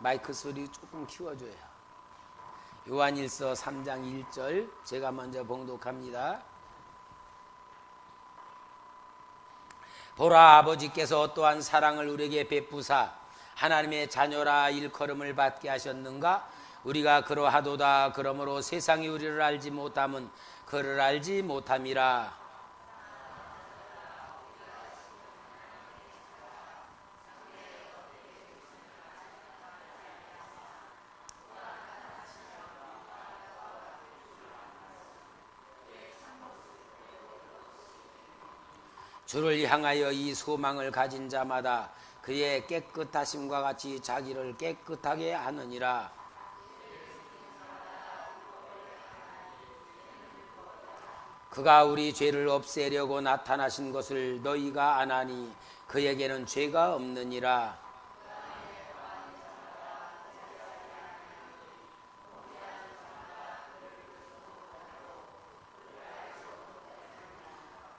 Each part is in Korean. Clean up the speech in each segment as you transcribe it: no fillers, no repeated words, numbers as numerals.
마이크 소리 조금 키워줘요. 요한일서 3장 1절 제가 먼저 봉독합니다. 보라, 아버지께서 또한 사랑을 우리에게 베푸사 하나님의 자녀라 일컬음을 받게 하셨는가? 우리가 그러하도다. 그러므로 세상이 우리를 알지 못함은 그를 알지 못함이라. 주를 향하여 이 소망을 가진 자마다 그의 깨끗하심과 같이 자기를 깨끗하게 하느니라. 그가 우리 죄를 없애려고 나타나신 것을 너희가 아나니 그에게는 죄가 없느니라.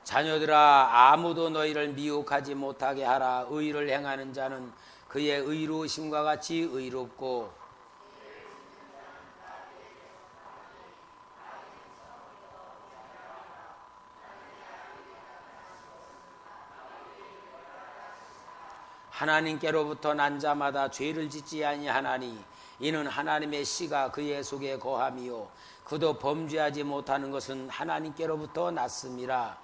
자녀들아, 아무도 너희를 미혹하지 못하게 하라. 의를 행하는 자는 그의 의로우심과 같이 의롭고 하나님께로부터 난 자마다 죄를 짓지 아니하나니 이는 하나님의 씨가 그의 속에 거함이요 그도 범죄하지 못하는 것은 하나님께로부터 났음이라.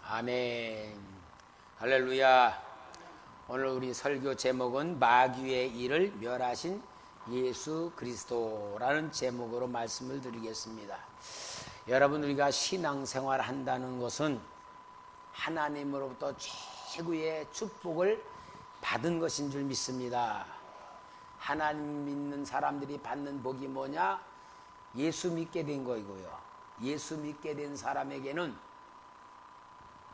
아멘. 할렐루야. 오늘 우리 설교 제목은 마귀의 일을 멸하신 예수 그리스도라는 제목으로 말씀을 드리겠습니다. 여러분, 우리가 신앙생활 한다는 것은 하나님으로부터 최고의 축복을 받은 것인 줄 믿습니다. 하나님 믿는 사람들이 받는 복이 뭐냐? 예수 믿게 된 거이고요. 예수 믿게 된 사람에게는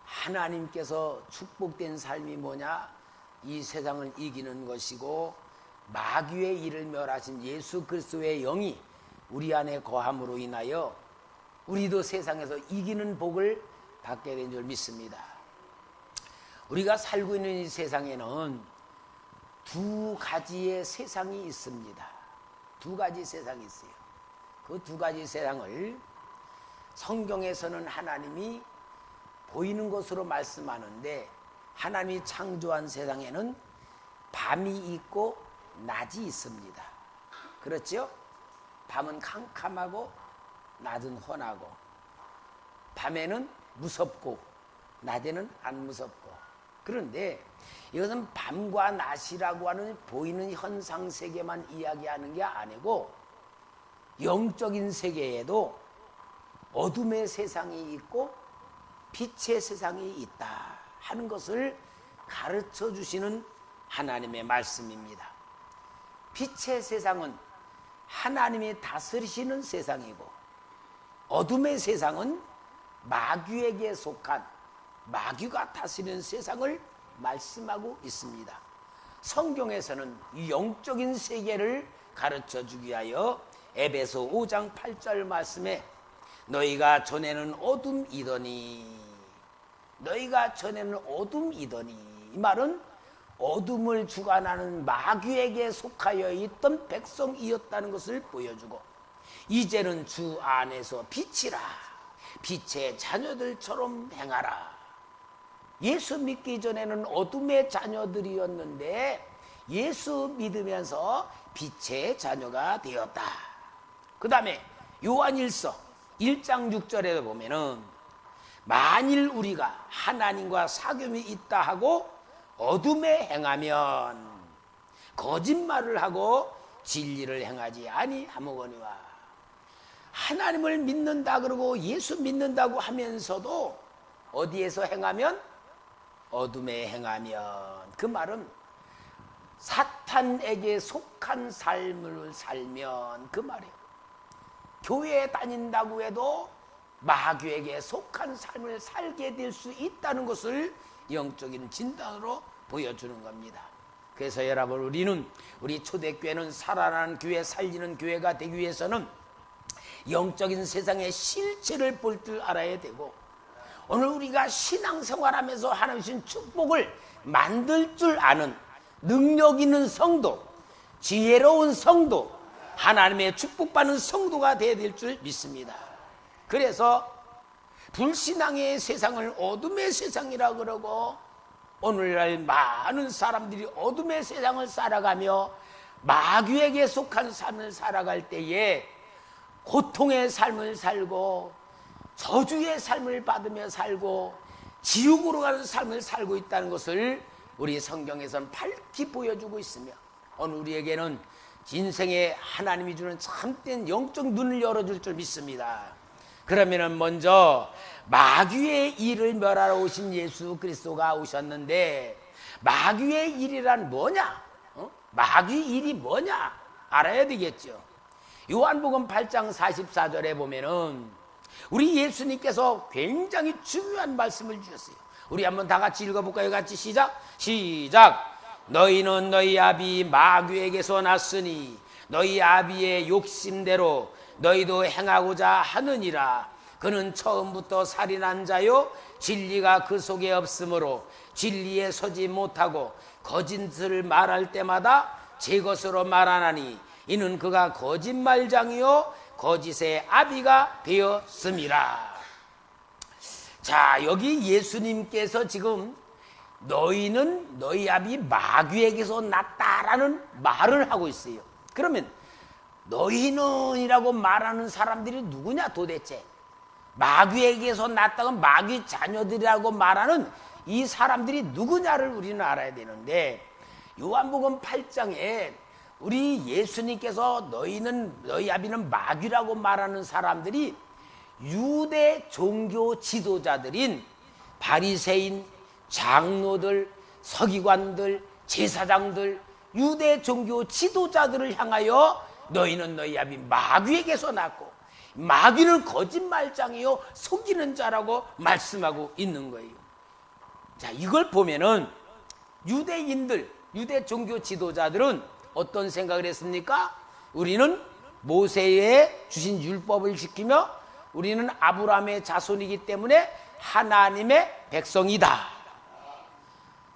하나님께서 축복된 삶이 뭐냐? 이 세상을 이기는 것이고 마귀의 일을 멸하신 예수 그리스도의 영이 우리 안에 거함으로 인하여 우리도 세상에서 이기는 복을 받게 된 줄 믿습니다. 우리가 살고 있는 이 세상에는 두 가지의 세상이 있습니다. 두 가지 세상이 있어요. 그 두 가지 세상을 성경에서는 하나님이 보이는 것으로 말씀하는데 하나님이 창조한 세상에는 밤이 있고 낮이 있습니다. 그렇죠? 밤은 캄캄하고 낮은 훤하고 밤에는 무섭고 낮에는 안 무섭고. 그런데 이것은 밤과 낮이라고 하는 보이는 현상 세계만 이야기하는 게 아니고 영적인 세계에도 어둠의 세상이 있고 빛의 세상이 있다 하는 것을 가르쳐 주시는 하나님의 말씀입니다. 빛의 세상은 하나님이 다스리시는 세상이고 어둠의 세상은 마귀에게 속한 마귀가 다스리는 세상을 말씀하고 있습니다. 성경에서는 이 영적인 세계를 가르쳐 주기 위하여 에베소 5장 8절 말씀에 너희가 전에는 어둠이더니 너희가 전에는 어둠이더니 이 말은 어둠을 주관하는 마귀에게 속하여 있던 백성이었다는 것을 보여주고 이제는 주 안에서 빛이라 빛의 자녀들처럼 행하라. 예수 믿기 전에는 어둠의 자녀들이었는데 예수 믿으면서 빛의 자녀가 되었다. 그 다음에 요한일서 1장 6절에 보면은 만일 우리가 하나님과 사귐이 있다 하고 어둠에 행하면 거짓말을 하고 진리를 행하지 아니하거니와. 하나님을 믿는다 그러고 예수 믿는다고 하면서도 어디에서 행하면? 어둠에 행하면. 그 말은 사탄에게 속한 삶을 살면 그 말이에요. 교회에 다닌다고 해도 마귀에게 속한 삶을 살게 될 수 있다는 것을 영적인 진단으로 보여주는 겁니다. 그래서 여러분, 우리는 우리 초대교회는 살아나는 교회, 살리는 교회가 되기 위해서는 영적인 세상의 실체를 볼 줄 알아야 되고, 오늘 우리가 신앙생활하면서 하나님 주신 축복을 만들 줄 아는 능력 있는 성도, 지혜로운 성도, 하나님의 축복받는 성도가 되어야 될 줄 믿습니다. 그래서 불신앙의 세상을 어둠의 세상이라 그러고, 오늘날 많은 사람들이 어둠의 세상을 살아가며 마귀에게 속한 삶을 살아갈 때에 고통의 삶을 살고 저주의 삶을 받으며 살고 지옥으로 가는 삶을 살고 있다는 것을 우리 성경에서는 밝히 보여주고 있으며, 오늘 우리에게는 인생에 하나님이 주는 참된 영적 눈을 열어줄 줄 믿습니다. 그러면은 먼저 마귀의 일을 멸하러 오신 예수 그리스도가 오셨는데, 마귀의 일이란 뭐냐? 마귀 일이 뭐냐? 알아야 되겠죠. 요한복음 8장 44절에 보면은 우리 예수님께서 굉장히 중요한 말씀을 주셨어요. 우리 한번 다 같이 읽어볼까요? 같이 시작. 너희는 너희 아비 마귀에게서 났으니 너희 아비의 욕심대로 너희도 행하고자 하느니라. 그는 처음부터 살인한 자요, 진리가 그 속에 없으므로 진리에 서지 못하고 거짓을 말할 때마다 제 것으로 말하나니 이는 그가 거짓말장이요 거짓의 아비가 되었음이라. 자, 여기 예수님께서 지금 너희는 너희 아비 마귀에게서 났다라는 말을 하고 있어요. 그러면 너희는이라고 말하는 사람들이 누구냐 도대체? 마귀에게서 났다고 마귀 자녀들이라고 말하는 이 사람들이 누구냐를 우리는 알아야 되는데, 요한복음 8장에 우리 예수님께서 너희 아비는 마귀라고 말하는 사람들이 유대 종교 지도자들인 바리새인, 장로들, 서기관들, 제사장들, 유대 종교 지도자들을 향하여 너희는 너희 아비 마귀에게서 났고 마귀는 거짓말장이요 속이는 자라고 말씀하고 있는 거예요. 자, 이걸 보면은 유대인들, 유대 종교 지도자들은 어떤 생각을 했습니까? 우리는 모세의 주신 율법을 지키며 우리는 아브라함의 자손이기 때문에 하나님의 백성이다.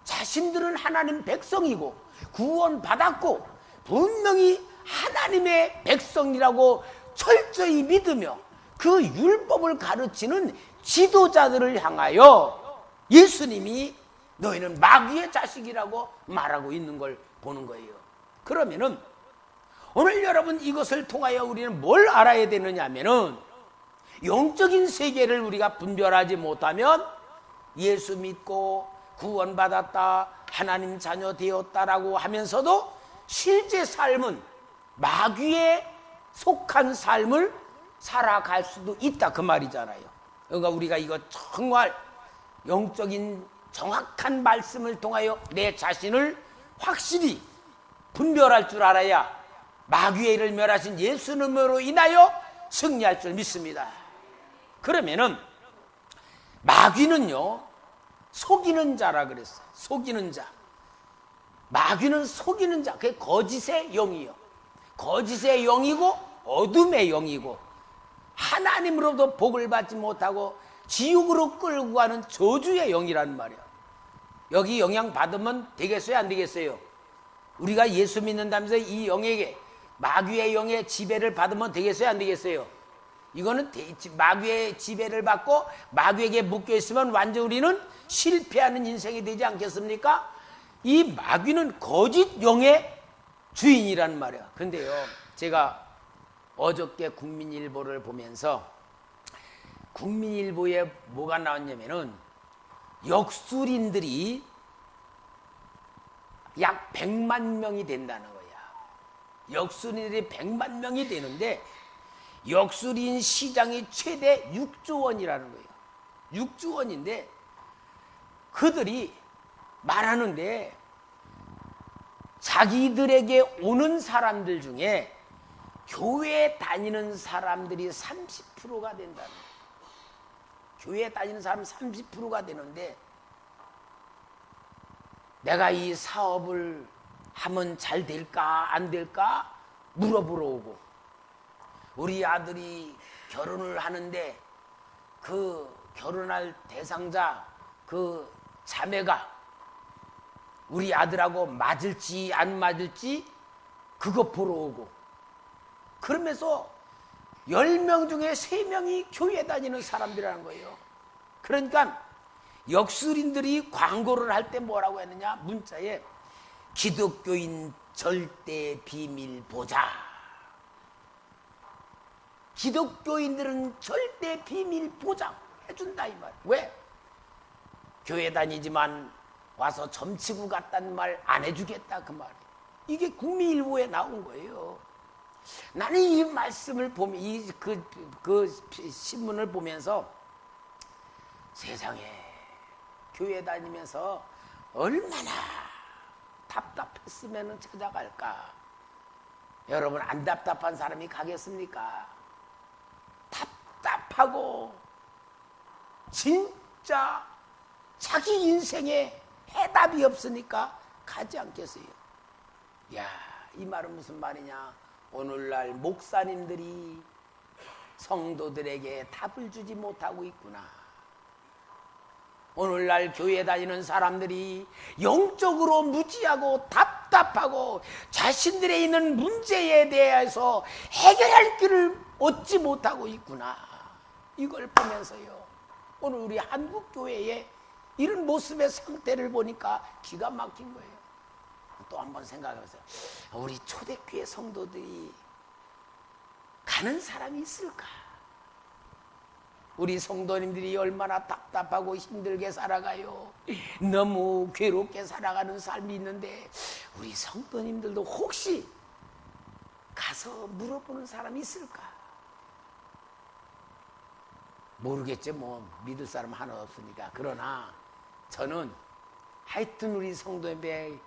자신들은 하나님 백성이고 구원받았고 분명히 하나님의 백성이라고 철저히 믿으며 그 율법을 가르치는 지도자들을 향하여 예수님이 너희는 마귀의 자식이라고 말하고 있는 걸 보는 거예요. 그러면은 오늘 여러분 이것을 통하여 우리는 뭘 알아야 되느냐 하면은, 영적인 세계를 우리가 분별하지 못하면 예수 믿고 구원받았다, 하나님 자녀 되었다라고 하면서도 실제 삶은 마귀에 속한 삶을 살아갈 수도 있다, 그 말이잖아요. 그러니까 우리가 이거 정말 영적인 정확한 말씀을 통하여 내 자신을 확실히 분별할 줄 알아야 마귀의 일을 멸하신 예수님으로 인하여 승리할 줄 믿습니다. 그러면은 마귀는요 속이는 자라 그랬어요. 속이는 자. 마귀는 속이는 자. 그게 거짓의 영이요. 거짓의 영이고 어둠의 영이고 하나님으로부터 복을 받지 못하고 지옥으로 끌고 가는 저주의 영이라는 말이에요. 여기 영향 받으면 되겠어요, 안 되겠어요? 우리가 예수 믿는다면서 이 영에게, 마귀의 영의 지배를 받으면 되겠어요, 안 되겠어요? 이거는 마귀의 지배를 받고 마귀에게 묶여 있으면 완전 우리는 실패하는 인생이 되지 않겠습니까? 이 마귀는 거짓 영의 주인이란 말이에요. 그런데요, 제가 어저께 국민일보를 보면서 국민일보에 뭐가 나왔냐면은 역술인들이 약 100만 명이 된다는 거야. 역술인들이 100만 명이 되는데 역술인 시장이 최대 6조 원이라는 거예요. 6조 원인데 그들이 말하는데 자기들에게 오는 사람들 중에 교회에 다니는 사람들이 30%가 된다는 거예요. 교회에 다니는 사람 30%가 되는데 내가 이 사업을 하면 잘 될까 안 될까 물어보러 오고, 우리 아들이 결혼을 하는데 그 결혼할 대상자 그 자매가 우리 아들하고 맞을지 안 맞을지 그거 보러 오고, 그러면서 10명 중에 3명이 교회 다니는 사람들이라는 거예요. 그러니까 역술인들이 광고를 할 때 뭐라고 했느냐, 문자에 기독교인 절대 비밀 보장. 기독교인들은 절대 비밀 보장 해준다 이 말. 왜? 교회 다니지만 와서 점치고 갔다는 말 안 해주겠다 그 말. 이게 국민일보에 나온 거예요. 나는 이 말씀을 보면 그 신문을 보면서 세상에 교회 다니면서 얼마나 답답했으면 찾아갈까. 여러분, 안 답답한 사람이 가겠습니까? 답답하고 진짜 자기 인생에 해답이 없으니까 가지 않겠어요. 야, 이 말은 무슨 말이냐. 오늘날 목사님들이 성도들에게 답을 주지 못하고 있구나. 오늘날 교회 다니는 사람들이 영적으로 무지하고 답답하고 자신들의 있는 문제에 대해서 해결할 길을 얻지 못하고 있구나. 이걸 보면서요, 오늘 우리 한국교회의 이런 모습의 상태를 보니까 기가 막힌 거예요. 또 한번 생각해보세요. 우리 초대교회 성도들이 가는 사람이 있을까? 우리 성도님들이 얼마나 답답하고 힘들게 살아가요. 너무 괴롭게 살아가는 삶이 있는데 우리 성도님들도 혹시 가서 물어보는 사람이 있을까? 모르겠죠. 뭐 믿을 사람 하나 없으니까. 그러나 저는 하여튼 우리 성도님들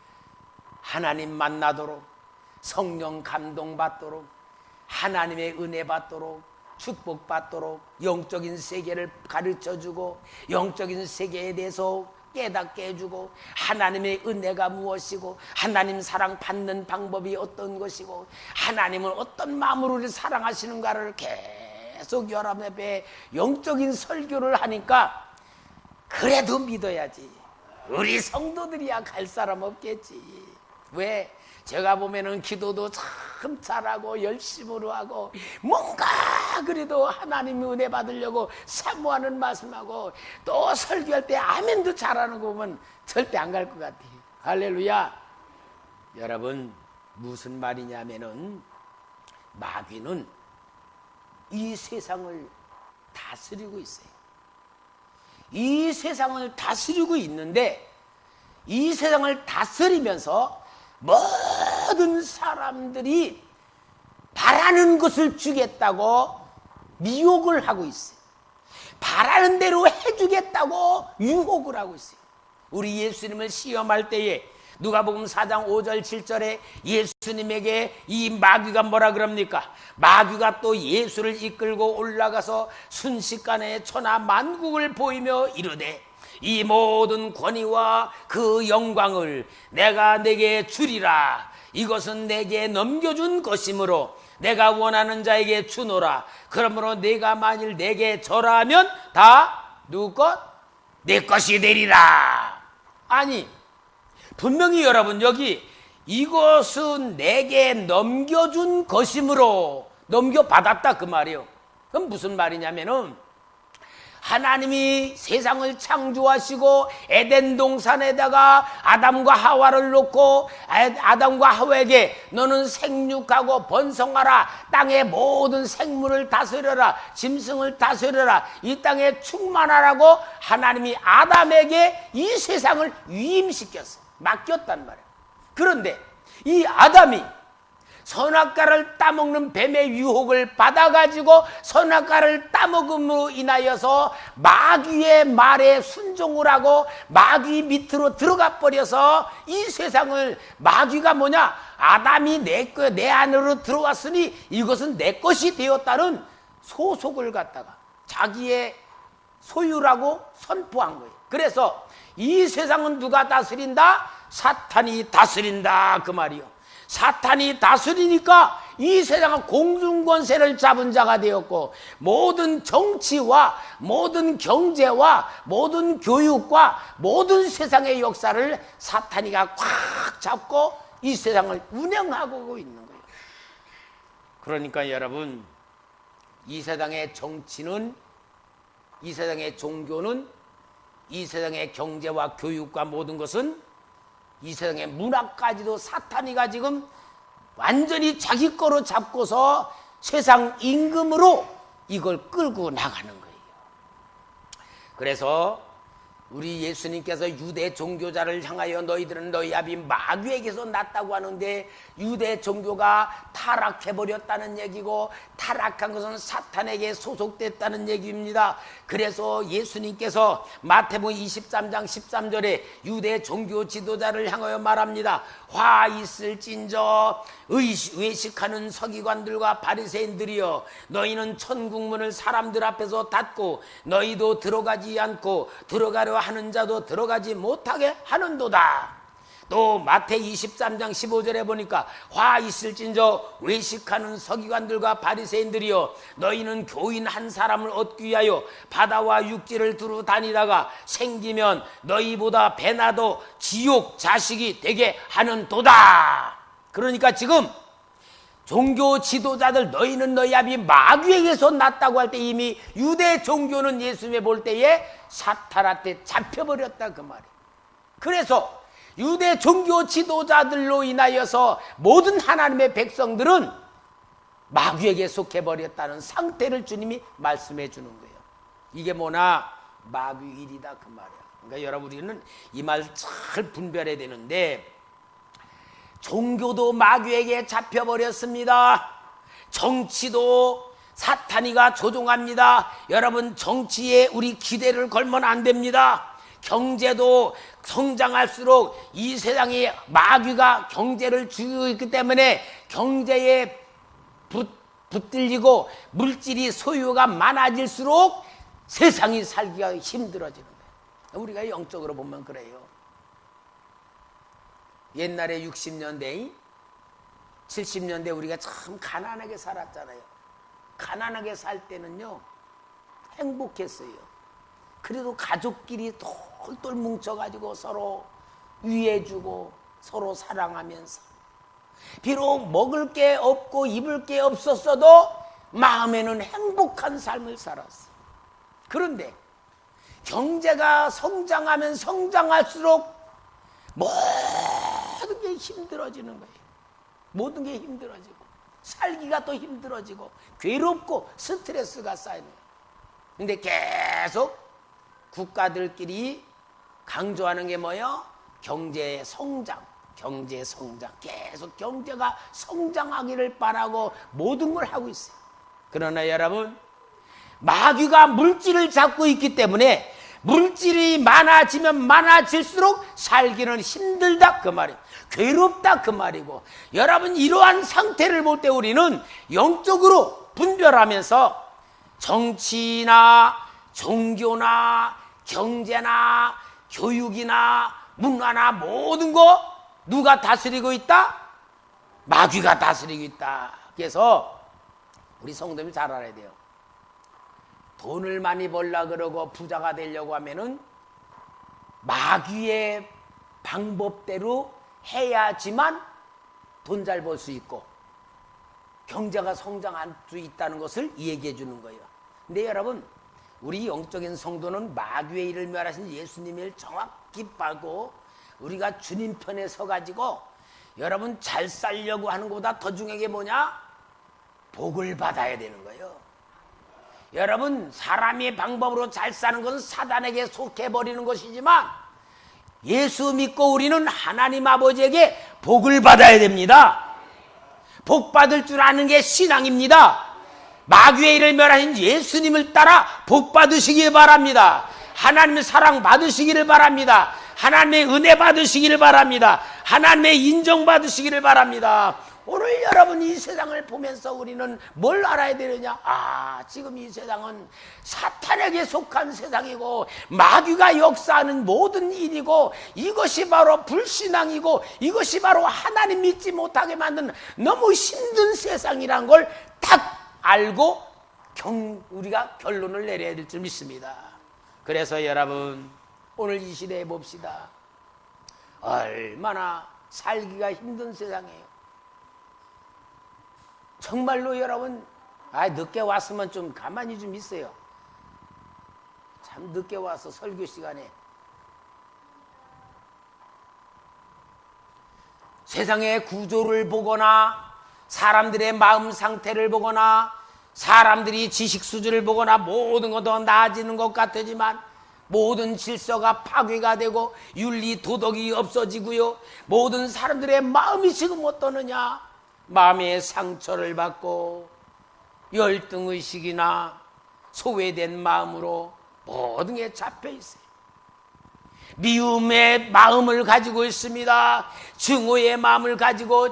하나님 만나도록, 성령 감동 받도록, 하나님의 은혜 받도록, 축복 받도록, 영적인 세계를 가르쳐주고 영적인 세계에 대해서 깨닫게 해주고, 하나님의 은혜가 무엇이고 하나님 사랑 받는 방법이 어떤 것이고 하나님은 어떤 마음으로 우리를 사랑하시는가를 계속 여러분 앞에 영적인 설교를 하니까 그래도 믿어야지. 우리 성도들이야 갈 사람 없겠지. 왜? 제가 보면은 기도도 참 잘하고 열심으로 하고 뭔가 그래도 하나님의 은혜 받으려고 사모하는 말씀하고 또 설교할 때 아멘도 잘하는 거 보면 절대 안 갈 것 같아. 할렐루야. 여러분, 무슨 말이냐면은 마귀는 이 세상을 다스리고 있어요. 이 세상을 다스리고 있는데 이 세상을 다스리면서 모든 사람들이 바라는 것을 주겠다고 미혹을 하고 있어요. 바라는 대로 해주겠다고 유혹을 하고 있어요. 우리 예수님을 시험할 때에 누가복음 4장 5절 7절에 예수님에게 이 마귀가 뭐라 그럽니까? 마귀가 또 예수를 이끌고 올라가서 순식간에 천하 만국을 보이며 이르되 이 모든 권위와 그 영광을 내가 내게 주리라. 이것은 내게 넘겨준 것이므로 내가 원하는 자에게 주노라. 그러므로 내가 만일 내게 절하면 다 누구 것? 내 것이 되리라. 아니, 분명히 여러분 여기 이것은 내게 넘겨준 것이므로 넘겨받았다 그 말이에요. 그럼 무슨 말이냐면은 하나님이 세상을 창조하시고 에덴 동산에다가 아담과 하와를 놓고 아담과 하와에게 너는 생육하고 번성하라, 땅의 모든 생물을 다스려라, 짐승을 다스려라, 이 땅에 충만하라고 하나님이 아담에게 이 세상을 위임시켰어. 맡겼단 말이에요. 그런데 이 아담이 선악과를 따먹는 뱀의 유혹을 받아가지고 선악과를 따먹음으로 인하여서 마귀의 말에 순종을 하고 마귀 밑으로 들어가 버려서 이 세상을 마귀가 뭐냐? 아담이 내 안으로 들어왔으니 이것은 내 것이 되었다는 소속을 갖다가 자기의 소유라고 선포한 거예요. 그래서 이 세상은 누가 다스린다? 사탄이 다스린다 그 말이요. 사탄이 다스리니까 이 세상은 공중권세를 잡은 자가 되었고, 모든 정치와 모든 경제와 모든 교육과 모든 세상의 역사를 사탄이가 꽉 잡고 이 세상을 운영하고 있는 거예요. 그러니까 여러분, 이 세상의 정치는, 이 세상의 종교는, 이 세상의 경제와 교육과 모든 것은, 이 세상의 문화까지도 사탄이가 지금 완전히 자기 거로 잡고서 세상 임금으로 이걸 끌고 나가는 거예요. 그래서 우리 예수님께서 유대 종교자를 향하여 너희들은 너희 아비 마귀에게서 났다고 하는데, 유대 종교가 타락해버렸다는 얘기고, 타락한 것은 사탄에게 소속됐다는 얘기입니다. 그래서 예수님께서 마태복음 23장 13절에 유대 종교 지도자를 향하여 말합니다. 화 있을진저 외식하는 서기관들과 바리새인들이여, 너희는 천국문을 사람들 앞에서 닫고 너희도 들어가지 않고 들어가려 하는 자도 들어가지 못하게 하는도다. 또 마태 23장 15절에 보니까 화 있을진저 외식하는 서기관들과 바리새인들이여, 너희는 교인 한 사람을 얻기 위하여 바다와 육지를 두루 다니다가 생기면 너희보다 배나도 지옥 자식이 되게 하는도다. 그러니까 지금 종교 지도자들, 너희는 너희 아비 마귀에게서 났다고 할 때 이미 유대 종교는 예수님을 볼 때에 사탄한테 잡혀버렸다 그 말이에요. 그래서 유대 종교 지도자들로 인하여서 모든 하나님의 백성들은 마귀에게 속해버렸다는 상태를 주님이 말씀해 주는 거예요. 이게 뭐나 마귀일이다 그 말이야. 그러니까 여러분, 우리는 이 말 잘 분별해야 되는데, 종교도 마귀에게 잡혀버렸습니다. 정치도 사탄이가 조종합니다. 여러분, 정치에 우리 기대를 걸면 안 됩니다. 경제도 성장할수록 이 세상에 마귀가 경제를 주고 있기 때문에 경제에 붙들리고 물질이 소유가 많아질수록 세상이 살기가 힘들어지는 거예요. 우리가 영적으로 보면 그래요. 옛날에 60년대, 70년대 우리가 참 가난하게 살았잖아요. 가난하게 살 때는요 행복했어요. 그래도 가족끼리 똘똘 뭉쳐가지고 서로 위해주고 서로 사랑하면서, 비록 먹을 게 없고 입을 게 없었어도 마음에는 행복한 삶을 살았어요. 그런데 경제가 성장하면 성장할수록 모든 게 힘들어지는 거예요. 모든 게 힘들어지고 살기가 더 힘들어지고 괴롭고 스트레스가 쌓이는 거예요. 근데 계속 국가들끼리 강조하는 게 뭐예요? 경제 성장, 경제 성장. 계속 경제가 성장하기를 바라고 모든 걸 하고 있어요. 그러나 여러분, 마귀가 물질을 잡고 있기 때문에 물질이 많아지면 많아질수록 살기는 힘들다 그 말이에요. 괴롭다 그 말이고, 여러분, 이러한 상태를 볼 때 우리는 영적으로 분별하면서 정치나 종교나 경제나 교육이나 문화나 모든 거 누가 다스리고 있다? 마귀가 다스리고 있다. 그래서 우리 성도님이 잘 알아야 돼요. 돈을 많이 벌라 그러고 부자가 되려고 하면은 마귀의 방법대로 해야지만 돈 잘 벌 수 있고 경제가 성장할 수 있다는 것을 얘기해 주는 거예요. 근데 여러분, 우리 영적인 성도는 마귀의 일을 멸하신 예수님을 정확히 봐고 우리가 주님 편에 서가지고 여러분 잘 살려고 하는 것보다 더 중요한 게 뭐냐? 복을 받아야 되는 거예요. 여러분, 사람의 방법으로 잘 사는 것은 사단에게 속해버리는 것이지만 예수 믿고 우리는 하나님 아버지에게 복을 받아야 됩니다. 복 받을 줄 아는 게 신앙입니다. 마귀의 일을 멸하신 예수님을 따라 복 받으시기 바랍니다. 하나님의 사랑 받으시기를 바랍니다. 하나님의 은혜 받으시기를 바랍니다. 하나님의 인정 받으시기를 바랍니다. 오늘 여러분 이 세상을 보면서 우리는 뭘 알아야 되느냐? 지금 이 세상은 사탄에게 속한 세상이고 마귀가 역사하는 모든 일이고 이것이 바로 불신앙이고 이것이 바로 하나님 믿지 못하게 만드는 너무 힘든 세상이란 걸 딱 알고 우리가 결론을 내려야 될 줄 믿습니다. 그래서 여러분 오늘 이 시대에 봅시다. 얼마나 살기가 힘든 세상이에요. 정말로 여러분 늦게 왔으면 좀 가만히 좀 있어요. 참 늦게 와서 설교 시간에 세상의 구조를 보거나 사람들의 마음 상태를 보거나 사람들이 지식 수준을 보거나 모든 것도 나아지는 것 같지만 모든 질서가 파괴가 되고 윤리 도덕이 없어지고요. 모든 사람들의 마음이 지금 어떠느냐? 마음의 상처를 받고 열등의식이나 소외된 마음으로 모든 게 잡혀 있어요. 미움의 마음을 가지고 있습니다. 증오의 마음을 가지고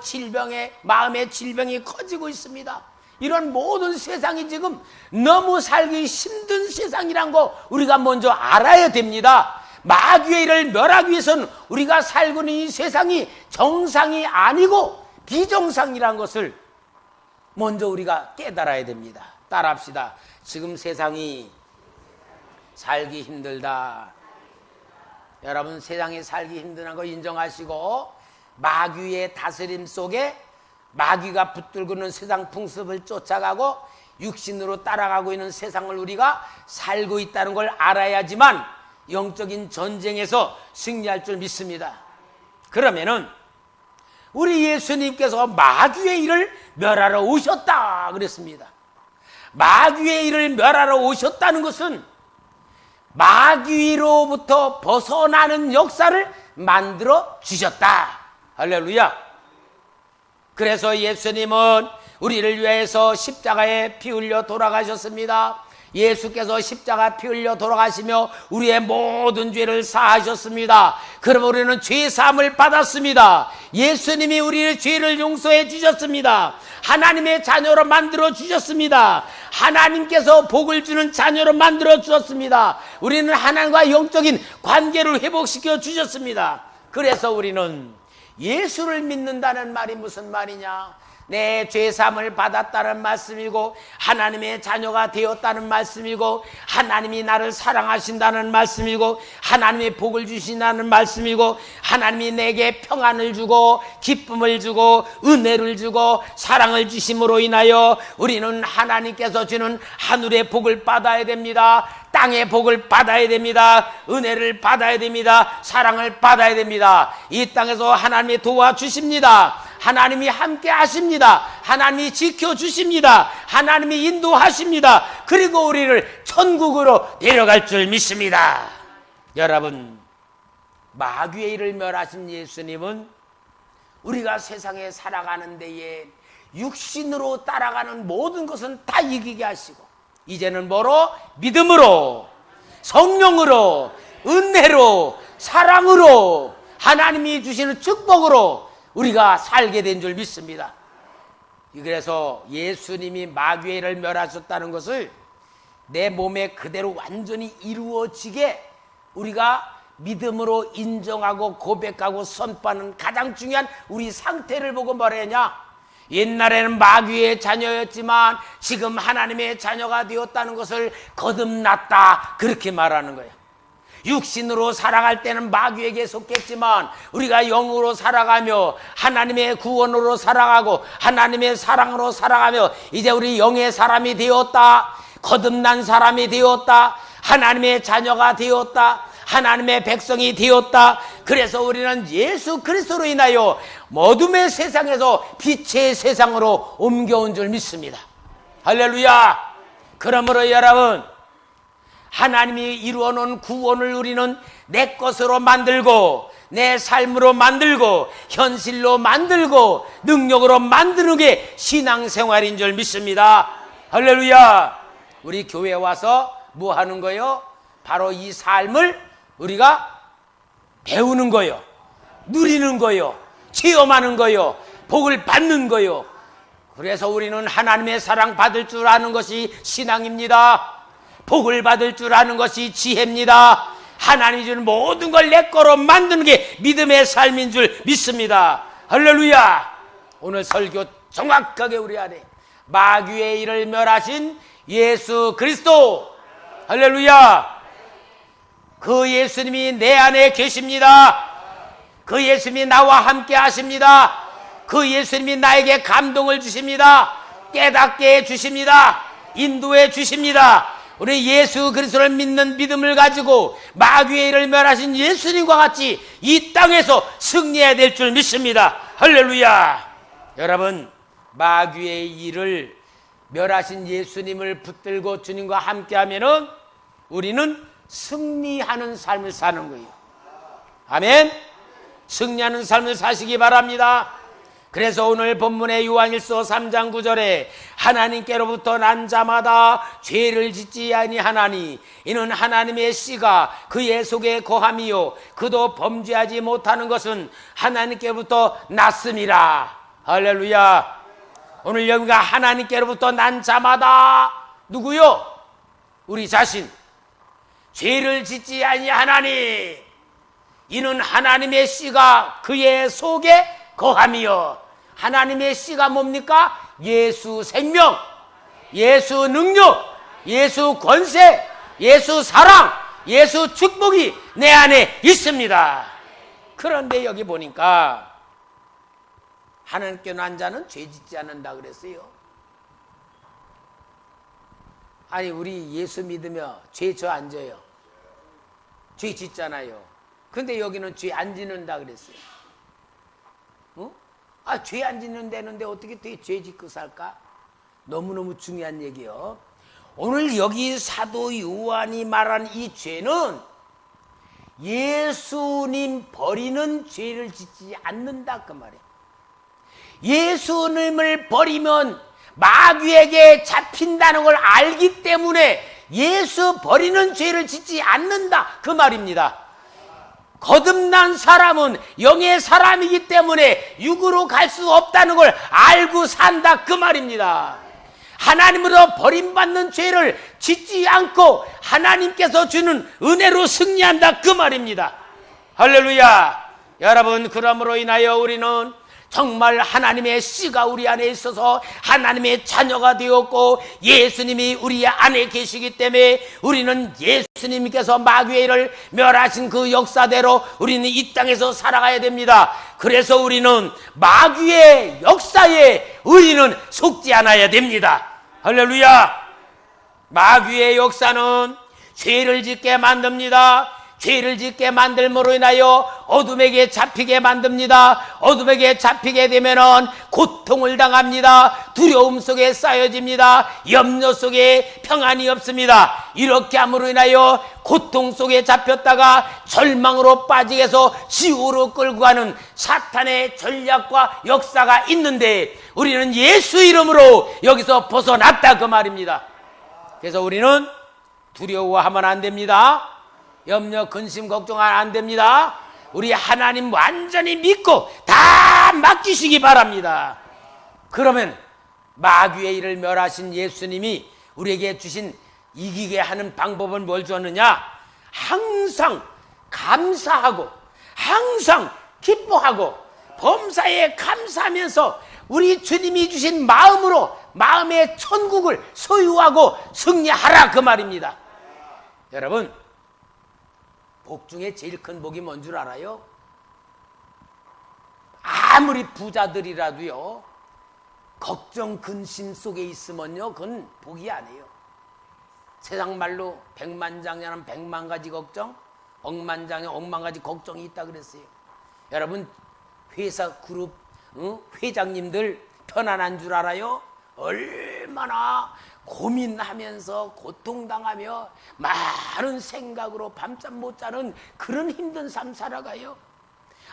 마음의 질병이 커지고 있습니다. 이런 모든 세상이 지금 너무 살기 힘든 세상이란 거 우리가 먼저 알아야 됩니다. 마귀의 일을 멸하기 위해서는 우리가 살고 있는 이 세상이 정상이 아니고 비정상이란 것을 먼저 우리가 깨달아야 됩니다. 따라합시다. 지금 세상이 살기 힘들다. 여러분 세상이 살기 힘든 거 인정하시고 마귀의 다스림 속에 마귀가 붙들고 있는 세상 풍습을 쫓아가고 육신으로 따라가고 있는 세상을 우리가 살고 있다는 걸 알아야지만 영적인 전쟁에서 승리할 줄 믿습니다. 그러면은 우리 예수님께서 마귀의 일을 멸하러 오셨다 그랬습니다. 마귀의 일을 멸하러 오셨다는 것은 마귀로부터 벗어나는 역사를 만들어 주셨다. 할렐루야. 그래서 예수님은 우리를 위해서 십자가에 피 흘려 돌아가셨습니다. 예수께서 십자가 피 흘려 돌아가시며 우리의 모든 죄를 사하셨습니다. 그럼 우리는 죄 사함을 받았습니다. 예수님이 우리의 죄를 용서해 주셨습니다. 하나님의 자녀로 만들어 주셨습니다. 하나님께서 복을 주는 자녀로 만들어 주셨습니다. 우리는 하나님과 영적인 관계를 회복시켜 주셨습니다. 그래서 우리는 예수를 믿는다는 말이 무슨 말이냐? 내 죄사함을 받았다는 말씀이고 하나님의 자녀가 되었다는 말씀이고 하나님이 나를 사랑하신다는 말씀이고 하나님의 복을 주신다는 말씀이고 하나님이 내게 평안을 주고 기쁨을 주고 은혜를 주고 사랑을 주심으로 인하여 우리는 하나님께서 주는 하늘의 복을 받아야 됩니다. 땅의 복을 받아야 됩니다. 은혜를 받아야 됩니다. 사랑을 받아야 됩니다. 이 땅에서 하나님이 도와주십니다. 하나님이 함께 하십니다. 하나님이 지켜주십니다. 하나님이 인도하십니다. 그리고 우리를 천국으로 데려갈 줄 믿습니다. 여러분, 마귀의 일을 멸하신 예수님은 우리가 세상에 살아가는 데에 육신으로 따라가는 모든 것은 다 이기게 하시고 이제는 뭐로? 믿음으로, 성령으로, 은혜로, 사랑으로, 하나님이 주시는 축복으로 우리가 살게 된 줄 믿습니다. 그래서 예수님이 마귀의 일을 멸하셨다는 것을 내 몸에 그대로 완전히 이루어지게 우리가 믿음으로 인정하고 고백하고 선포하는 가장 중요한 우리 상태를 보고 뭐랬냐? 옛날에는 마귀의 자녀였지만 지금 하나님의 자녀가 되었다는 것을 거듭났다, 그렇게 말하는 거예요. 육신으로 살아갈 때는 마귀에게 속했지만 우리가 영으로 살아가며 하나님의 구원으로 살아가고 하나님의 사랑으로 살아가며 이제 우리 영의 사람이 되었다, 거듭난 사람이 되었다, 하나님의 자녀가 되었다, 하나님의 백성이 되었다. 그래서 우리는 예수 그리스도로 인하여 어둠의 세상에서 빛의 세상으로 옮겨온 줄 믿습니다. 할렐루야. 그러므로 여러분, 하나님이 이루어놓은 구원을 우리는 내 것으로 만들고 내 삶으로 만들고 현실로 만들고 능력으로 만드는 게 신앙생활인 줄 믿습니다. 할렐루야. 우리 교회에 와서 뭐 하는 거요? 바로 이 삶을 우리가 배우는 거요, 누리는 거요, 체험하는 거요, 복을 받는 거요. 그래서 우리는 하나님의 사랑 받을 줄 아는 것이 신앙입니다. 복을 받을 줄 아는 것이 지혜입니다. 하나님이 주는 모든 걸 내 거로 만드는 게 믿음의 삶인 줄 믿습니다. 할렐루야. 오늘 설교 정확하게 우리 안에 마귀의 일을 멸하신 예수 그리스도, 할렐루야, 그 예수님이 내 안에 계십니다. 그 예수님이 나와 함께 하십니다. 그 예수님이 나에게 감동을 주십니다. 깨닫게 해주십니다. 인도해 주십니다. 우리 예수 그리스도를 믿는 믿음을 가지고 마귀의 일을 멸하신 예수님과 같이 이 땅에서 승리해야 될 줄 믿습니다. 할렐루야. 여러분, 마귀의 일을 멸하신 예수님을 붙들고 주님과 함께하면은 우리는 승리하는 삶을 사는 거예요. 아멘. 승리하는 삶을 사시기 바랍니다. 그래서 오늘 본문의 요한일서 3장 9절에 하나님께로부터 난 자마다 죄를 짓지 아니하나니 이는 하나님의 씨가 그의 속에 거함이요 그도 범죄하지 못하는 것은 하나님께로부터 났음이라. 할렐루야. 오늘 여기가 하나님께로부터 난 자마다 누구요? 우리 자신. 죄를 짓지 아니하나니 이는 하나님의 씨가 그의 속에 거함이요. 하나님의 씨가 뭡니까? 예수 생명, 예수 능력, 예수 권세, 예수 사랑, 예수 축복이 내 안에 있습니다. 그런데 여기 보니까 하나님께 난 자는 죄 짓지 않는다 그랬어요. 아니, 우리 예수 믿으며 죄 저 안 져요. 죄 짓잖아요. 근데 여기는 죄 안 짓는다 그랬어요. 죄 안 짓는다는데 어떻게 죄 짓고 살까? 너무너무 중요한 얘기요. 오늘 여기 사도 요한이 말한 이 죄는 예수님 버리는 죄를 짓지 않는다 그 말이에요. 예수님을 버리면 마귀에게 잡힌다는 걸 알기 때문에 예수 버리는 죄를 짓지 않는다 그 말입니다. 거듭난 사람은 영의 사람이기 때문에 육으로 갈 수 없다는 걸 알고 산다 그 말입니다. 하나님으로 버림받는 죄를 짓지 않고 하나님께서 주는 은혜로 승리한다 그 말입니다. 할렐루야. 여러분, 그러므로 인하여 우리는 정말 하나님의 씨가 우리 안에 있어서 하나님의 자녀가 되었고 예수님이 우리 안에 계시기 때문에 우리는 예수님께서 마귀의 일을 멸하신 그 역사대로 우리는 이 땅에서 살아가야 됩니다. 그래서 우리는 마귀의 역사에 우리는 속지 않아야 됩니다. 할렐루야. 마귀의 역사는 죄를 짓게 만듭니다. 죄를 짓게 만들므로 인하여 어둠에게 잡히게 만듭니다. 어둠에게 잡히게 되면은 고통을 당합니다. 두려움 속에 쌓여집니다. 염려 속에 평안이 없습니다. 이렇게 함으로 인하여 고통 속에 잡혔다가 절망으로 빠지게 해서 지옥으로 끌고 가는 사탄의 전략과 역사가 있는데 우리는 예수 이름으로 여기서 벗어났다 그 말입니다. 그래서 우리는 두려워하면 안 됩니다. 염려, 근심, 걱정하면 안 됩니다. 우리 하나님 완전히 믿고 다 맡기시기 바랍니다. 그러면 마귀의 일을 멸하신 예수님이 우리에게 주신 이기게 하는 방법은 뭘 줬느냐? 항상 감사하고 항상 기뻐하고 범사에 감사하면서 우리 주님이 주신 마음으로 마음의 천국을 소유하고 승리하라 그 말입니다. 여러분, 복 중에 제일 큰 복이 뭔 줄 알아요? 아무리 부자들이라도요, 걱정, 근심 속에 있으면요, 그건 복이 아니에요. 세상 말로 백만장자는 백만가지 걱정, 억만장에 억만가지 걱정이 있다 그랬어요. 여러분, 회사 그룹 회장님들 편안한 줄 알아요? 얼마나 고민하면서 고통당하며 많은 생각으로 밤잠 못 자는 그런 힘든 삶 살아가요.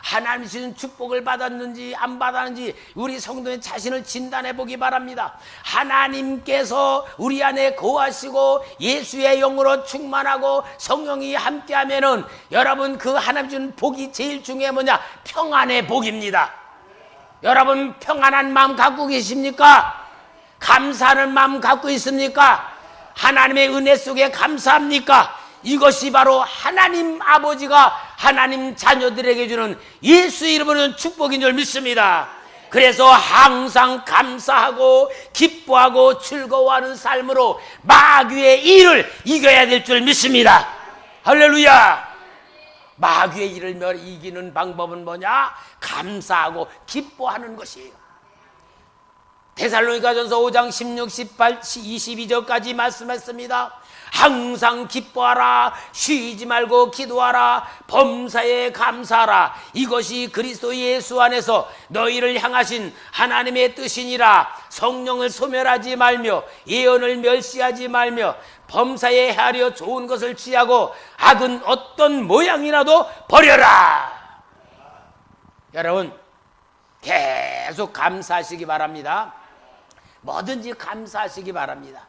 하나님 주신 축복을 받았는지 안 받았는지 우리 성도의 자신을 진단해 보기 바랍니다. 하나님께서 우리 안에 거하시고 예수의 영으로 충만하고 성령이 함께하면은 여러분 그 하나님 주는 복이 제일 중요한 뭐냐? 평안의 복입니다. 여러분 평안한 마음 갖고 계십니까? 감사하는 마음 갖고 있습니까? 하나님의 은혜 속에 감사합니까? 이것이 바로 하나님 아버지가 하나님 자녀들에게 주는 예수 이름으로 축복인 줄 믿습니다. 그래서 항상 감사하고 기뻐하고 즐거워하는 삶으로 마귀의 일을 이겨야 될 줄 믿습니다. 할렐루야. 마귀의 일을 이기는 방법은 뭐냐? 감사하고 기뻐하는 것이에요. 데살로니가전서 5장 16, 18, 22절까지 말씀했습니다. 항상 기뻐하라, 쉬지 말고 기도하라, 범사에 감사하라. 이것이 그리스도 예수 안에서 너희를 향하신 하나님의 뜻이니라. 성령을 소멸하지 말며 예언을 멸시하지 말며 범사에 헤아려 좋은 것을 취하고 악은 어떤 모양이라도 버려라. 여러분 계속 감사하시기 바랍니다. 뭐든지 감사하시기 바랍니다.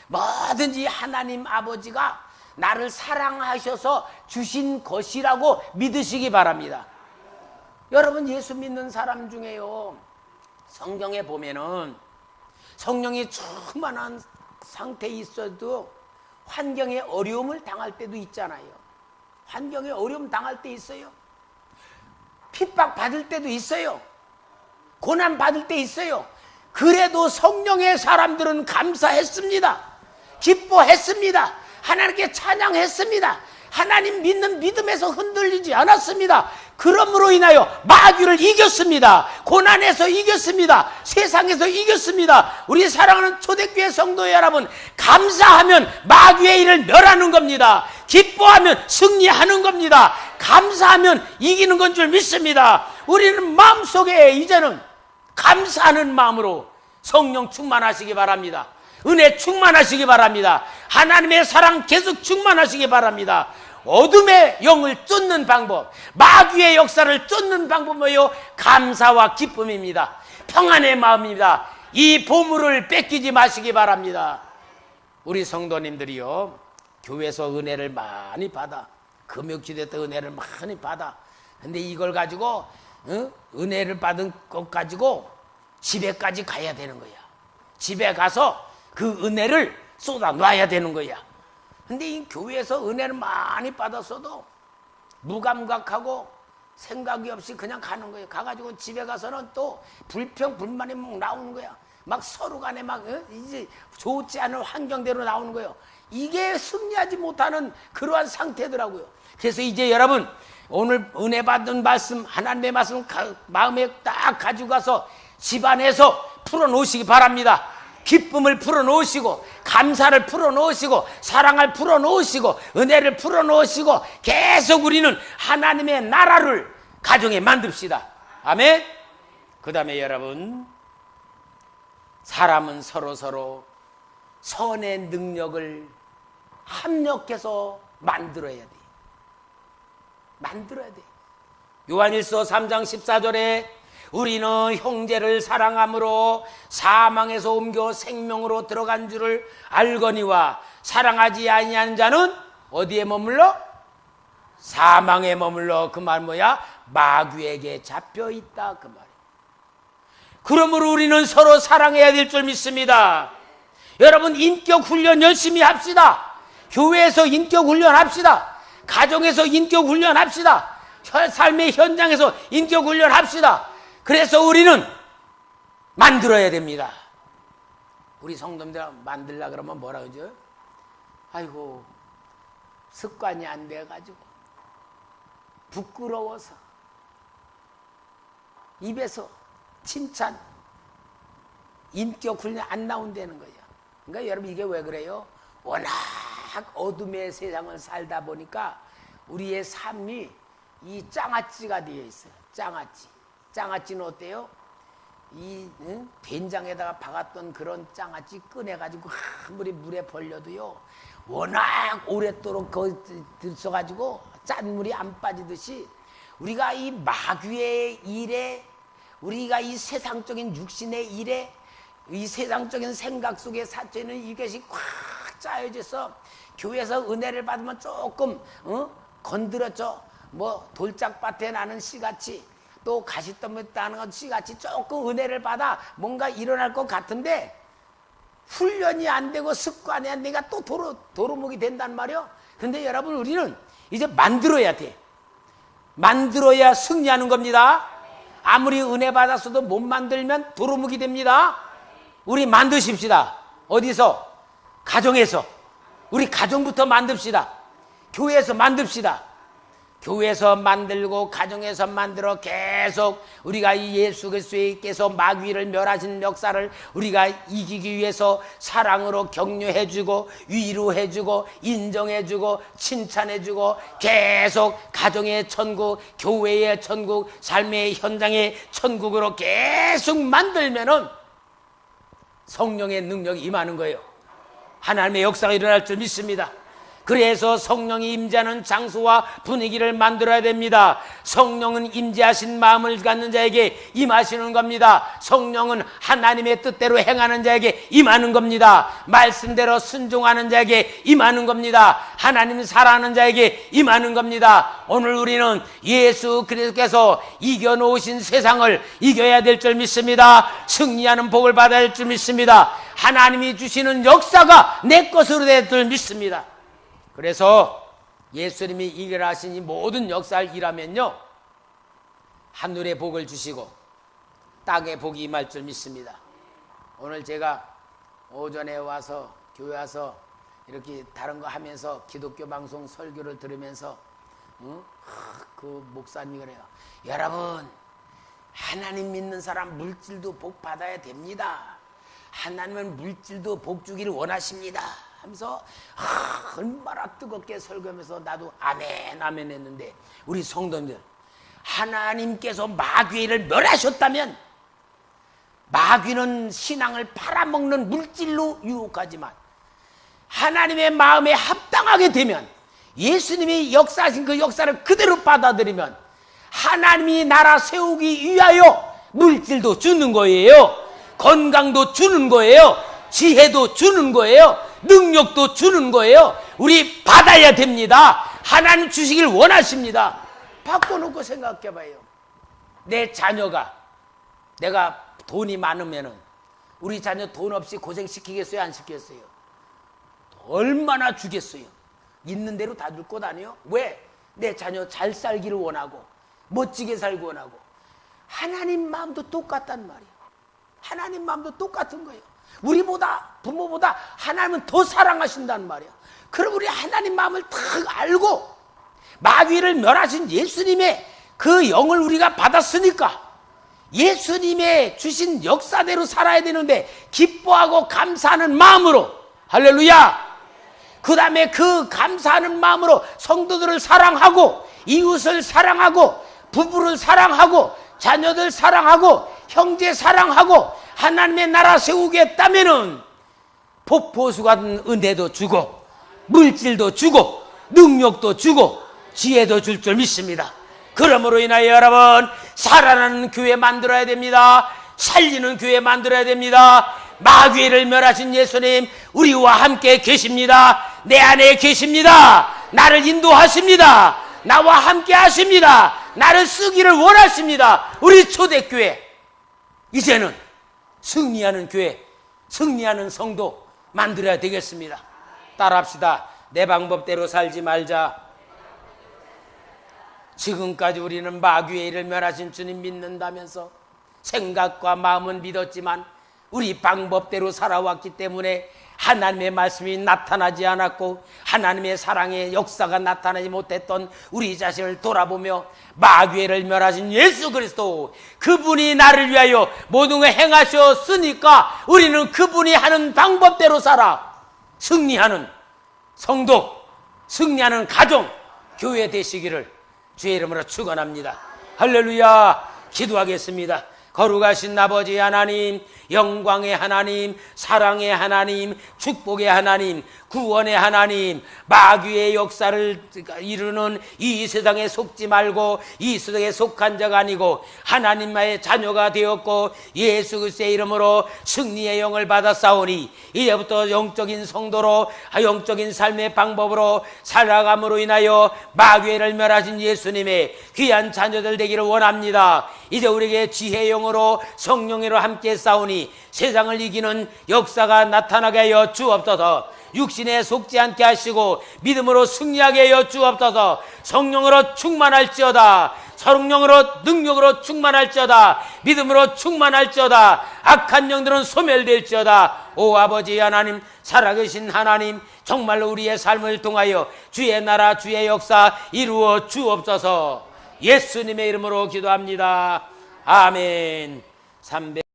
뭐든지 하나님 아버지가 나를 사랑하셔서 주신 것이라고 믿으시기 바랍니다. 여러분 예수 믿는 사람 중에요, 성경에 보면은 성령이 충만한 상태에 있어도 환경에 어려움을 당할 때도 있잖아요. 환경에 어려움 당할 때 있어요. 핍박 받을 때도 있어요. 고난 받을 때 있어요. 그래도 성령의 사람들은 감사했습니다. 기뻐했습니다. 하나님께 찬양했습니다. 하나님 믿는 믿음에서 흔들리지 않았습니다. 그러므로 인하여 마귀를 이겼습니다. 고난에서 이겼습니다. 세상에서 이겼습니다. 우리 사랑하는 초대교회 성도 여러분, 감사하면 마귀의 일을 멸하는 겁니다. 기뻐하면 승리하는 겁니다. 감사하면 이기는 건 줄 믿습니다. 우리는 마음속에 이제는 감사하는 마음으로 성령 충만하시기 바랍니다. 은혜 충만하시기 바랍니다. 하나님의 사랑 계속 충만하시기 바랍니다. 어둠의 영을 쫓는 방법, 마귀의 역사를 쫓는 방법은요, 감사와 기쁨입니다. 평안의 마음입니다. 이 보물을 뺏기지 마시기 바랍니다. 우리 성도님들이요, 교회에서 은혜를 많이 받아, 금요기도 때 은혜를 많이 받아. 근데 이걸 가지고 은혜를 받은 것 가지고 집에까지 가야 되는 거야. 집에 가서 그 은혜를 쏟아 놔야 되는 거야. 근데 이 교회에서 은혜를 많이 받았어도 무감각하고 생각이 없이 그냥 가는 거예요. 가가지고 집에 가서는 또 불평 불만이 막 나오는 거야. 막 서로 간에 막 이제 좋지 않은 환경대로 나오는 거예요. 이게 승리하지 못하는 그러한 상태더라고요. 그래서 이제 여러분 오늘 은혜 받은 말씀, 하나님의 말씀 마음에 딱 가지고 가서 집안에서 풀어놓으시기 바랍니다. 기쁨을 풀어놓으시고 감사를 풀어놓으시고 사랑을 풀어놓으시고 은혜를 풀어놓으시고 계속 우리는 하나님의 나라를 가정에 만듭시다. 아멘. 그 다음에 여러분, 사람은 서로 선의 능력을 합력해서 만들어야 돼. 만들어야 돼. 요한일서 3장 14절에 우리는 형제를 사랑함으로 사망에서 옮겨 생명으로 들어간 줄을 알거니와 사랑하지 아니하는 자는 어디에 머물러? 사망에 머물러. 그 말 뭐야? 마귀에게 잡혀 있다 그 말이에요. 그러므로 우리는 서로 사랑해야 될 줄 믿습니다. 여러분 인격 훈련 열심히 합시다. 교회에서 인격 훈련 합시다. 가정에서 인격 훈련 합시다. 삶의 현장에서 인격 훈련 합시다. 그래서 우리는 만들어야 됩니다. 우리 성도님들 만들려고 그러면 뭐라 그러죠? 아이고 습관이 안 돼가지고 부끄러워서 입에서 칭찬 인격 훈련 안 나온다는 거예요. 그러니까 여러분 이게 왜 그래요? 워낙 어둠의 세상을 살다 보니까 우리의 삶이 이 장아찌가 되어 있어요. 장아찌는 어때요? 이 된장에다가 박았던 그런 장아찌 꺼내가지고 아무리 물에 벌려도요 워낙 오랫도록 거기 들어가지고 짠물이 안 빠지듯이 우리가 이 마귀의 일에, 우리가 이 세상적인 육신의 일에, 이 세상적인 생각 속에 사처있는 이것이 꽉 짜여져서 교회에서 은혜를 받으면 조금 건드렸죠. 뭐 돌짝밭에 나는 씨같이 또 가시덤불 것이 같이 조금 은혜를 받아 뭔가 일어날 것 같은데 훈련이 안 되고 습관이 안 되니까 또 도루묵이 된단 말이요. 근데 여러분, 우리는 이제 만들어야 돼. 만들어야 승리하는 겁니다. 아무리 은혜 받았어도 못 만들면 도루묵이 됩니다. 우리 만드십시다. 어디서? 가정에서. 우리 가정부터 만듭시다. 교회에서 만듭시다. 교회에서 만들고 가정에서 만들어 계속 우리가 이 예수 그리스도께서 마귀를 멸하신 역사를 우리가 이기기 위해서 사랑으로 격려해주고 위로해주고 인정해주고 칭찬해주고 계속 가정의 천국, 교회의 천국, 삶의 현장의 천국으로 계속 만들면은 성령의 능력이 임하는 거예요. 하나님의 역사가 일어날 줄 믿습니다. 그래서 성령이 임재하는 장소와 분위기를 만들어야 됩니다. 성령은 임재하신 마음을 갖는 자에게 임하시는 겁니다. 성령은 하나님의 뜻대로 행하는 자에게 임하는 겁니다. 말씀대로 순종하는 자에게 임하는 겁니다. 하나님 사랑하는 자에게 임하는 겁니다. 오늘 우리는 예수 그리스도께서 이겨놓으신 세상을 이겨야 될 줄 믿습니다. 승리하는 복을 받아야 될 줄 믿습니다. 하나님이 주시는 역사가 내 것으로 될 줄 믿습니다. 그래서 예수님이 이겨라 하신 이 모든 역사를 일하면요, 하늘의 복을 주시고 땅의 복이 임할 줄 믿습니다. 오늘 제가 오전에 와서 교회 와서 이렇게 다른 거 하면서 기독교 방송 설교를 들으면서 그 목사님이 그래요. 여러분, 하나님 믿는 사람 물질도 복 받아야 됩니다. 하나님은 물질도 복 주기를 원하십니다 하면서 얼마나 뜨겁게 설교하면서 나도 아멘 아멘 했는데, 우리 성도님들, 하나님께서 마귀를 멸하셨다면 마귀는 신앙을 팔아먹는 물질로 유혹하지만 하나님의 마음에 합당하게 되면, 예수님이 역사하신 그 역사를 그대로 받아들이면 하나님이 나라 세우기 위하여 물질도 주는 거예요. 건강도 주는 거예요. 지혜도 주는 거예요. 능력도 주는 거예요. 우리 받아야 됩니다. 하나님 주시길 원하십니다. 바꿔놓고 생각해봐요. 내 자녀가, 내가 돈이 많으면은 우리 자녀 돈 없이 고생시키겠어요? 안 시키겠어요? 얼마나 주겠어요? 있는 대로 다 줄 것 아니에요? 왜? 내 자녀 잘 살기를 원하고 멋지게 살고 원하고. 하나님 마음도 똑같단 말이에요. 하나님 마음도 똑같은 거예요. 우리보다, 부모보다 하나님은 더 사랑하신다는 말이야. 그럼 우리 하나님 마음을 딱 알고 마귀를 멸하신 예수님의 그 영을 우리가 받았으니까 예수님의 주신 역사대로 살아야 되는데, 기뻐하고 감사하는 마음으로, 할렐루야! 그 다음에 그 감사하는 마음으로 성도들을 사랑하고 이웃을 사랑하고 부부를 사랑하고 자녀들 사랑하고 형제 사랑하고 하나님의 나라 세우겠다면은 폭포수 같은 은혜도 주고 물질도 주고 능력도 주고 지혜도 줄 줄 믿습니다. 그러므로 인하여 여러분, 살아나는 교회 만들어야 됩니다. 살리는 교회 만들어야 됩니다. 마귀를 멸하신 예수님 우리와 함께 계십니다. 내 안에 계십니다. 나를 인도하십니다. 나와 함께 하십니다. 나를 쓰기를 원하십니다. 우리 초대교회, 이제는 승리하는 교회, 승리하는 성도 만들어야 되겠습니다. 따라합시다. 내 방법대로 살지 말자. 지금까지 우리는 마귀의 일을 멸하신 주님 믿는다면서 생각과 마음은 믿었지만 우리 방법대로 살아왔기 때문에 하나님의 말씀이 나타나지 않았고 하나님의 사랑의 역사가 나타나지 못했던 우리 자신을 돌아보며 마귀를 멸하신 예수 그리스도, 그분이 나를 위하여 모든 걸 행하셨으니까 우리는 그분이 하는 방법대로 살아 승리하는 성도, 승리하는 가정, 교회 되시기를 주의 이름으로 축원합니다. 할렐루야. 기도하겠습니다. 거룩하신 아버지 하나님, 영광의 하나님, 사랑의 하나님, 축복의 하나님, 구원의 하나님, 마귀의 역사를 이루는 이 세상에 속지 말고 이 세상에 속한 자가 아니고 하나님의 자녀가 되었고 예수 그리스도의 이름으로 승리의 영을 받았사오니 이제부터 영적인 성도로 영적인 삶의 방법으로 살아감으로 인하여 마귀를 멸하신 예수님의 귀한 자녀들 되기를 원합니다. 이제 우리에게 지혜의 영으로 성령으로 함께 싸우니 세상을 이기는 역사가 나타나게 하여 주옵소서. 육신에 속지 않게 하시고 믿음으로 승리하게 하여 주옵소서. 성령으로 충만할지어다. 성령으로 능력으로 충만할지어다. 믿음으로 충만할지어다. 악한 영들은 소멸될지어다. 오 아버지 하나님, 살아계신 하나님, 정말로 우리의 삶을 통하여 주의 나라 주의 역사 이루어 주옵소서. 예수님의 이름으로 기도합니다. 아멘.